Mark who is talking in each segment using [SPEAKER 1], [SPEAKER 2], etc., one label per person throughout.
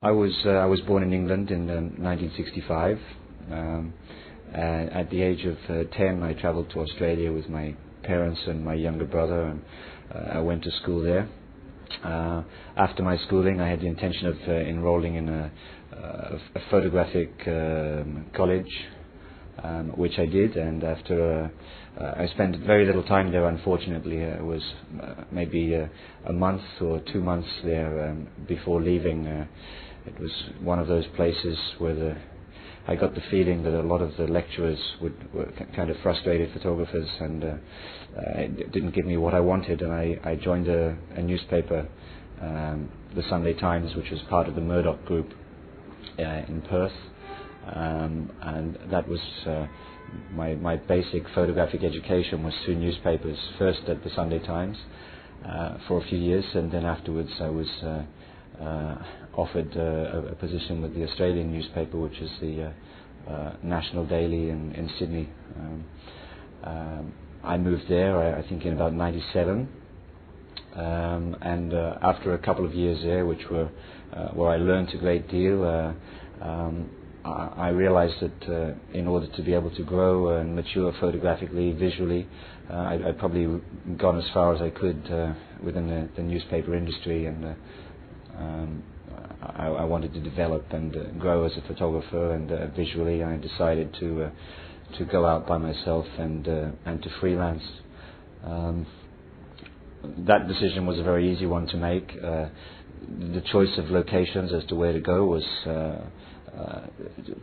[SPEAKER 1] I was born in England in 1965. At the age of 10, I travelled to Australia with my parents and my younger brother, and I went to school there. After my schooling, I had the intention of enrolling in a photographic college, which I did, and after I spent very little time there, unfortunately. It was maybe a month or 2 months there before leaving. It was one of those places where I got the feeling that a lot of the lecturers were kind of frustrated photographers, and it didn't give me what I wanted, and I joined a newspaper, the Sunday Times, which was part of the Murdoch Group in Perth, and that was my basic photographic education was through newspapers, first at the Sunday Times for a few years, and then afterwards I was offered a position with the Australian newspaper, which is the National Daily in Sydney. I moved there, I think, in about 97, and after a couple of years there, which were where I learned a great deal, I realized that in order to be able to grow and mature photographically, visually, I'd probably gone as far as I could within the newspaper industry, and I wanted to develop and grow as a photographer and visually. I decided to go out by myself and to freelance. That decision was a very easy one to make. The choice of locations as to where to go was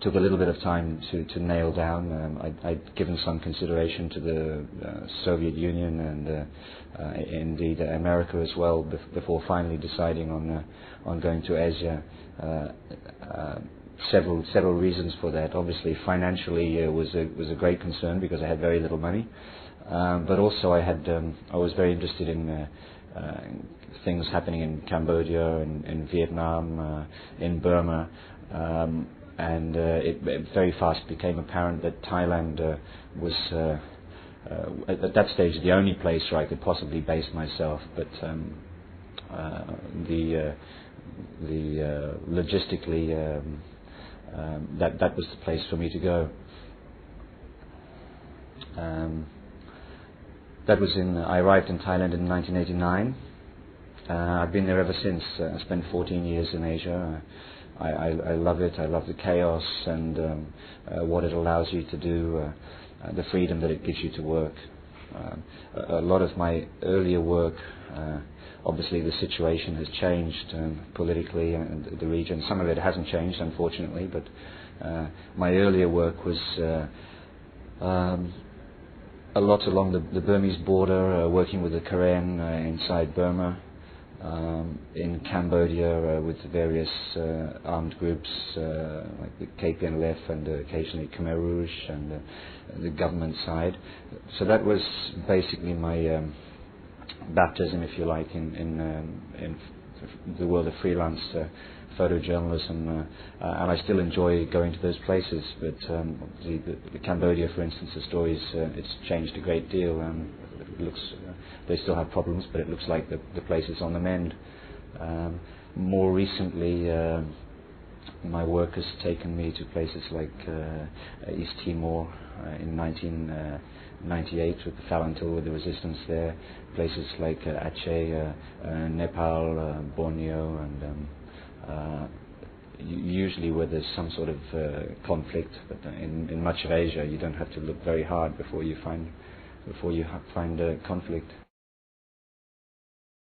[SPEAKER 1] took a little bit of time to nail down. I'd given some consideration to the Soviet Union and indeed America as well before finally deciding on going to Asia. Several reasons for that. Obviously, financially was a great concern because I had very little money, but also I was very interested in things happening in Cambodia, in Vietnam, in Burma. And it very fast became apparent that Thailand was at that stage the only place where I could possibly base myself. But logistically, that was the place for me to go. I arrived in Thailand in 1989. I've been there ever since. I spent 14 years in Asia. I love it. I love the chaos and what it allows you to do, the freedom that it gives you to work. A lot of my earlier work, obviously the situation has changed politically and the region. Some of it hasn't changed, unfortunately, but my earlier work was a lot along the Burmese border, working with the Karen inside Burma. In Cambodia with various armed groups like the KPNLF and occasionally Khmer Rouge and the government side. So that was basically my baptism, if you like, in the world of freelance photojournalism, and I still enjoy going to those places. But the Cambodia, for instance, the stories, it's changed a great deal. It looks they still have problems, but it looks like the place is on the mend. More recently, my work has taken me to places like East Timor in 1998 with the Falun Tour, with the resistance there. Places like Aceh, Nepal, Borneo, and usually where there's some sort of conflict. But in much of Asia, you don't have to look very hard before you find conflict.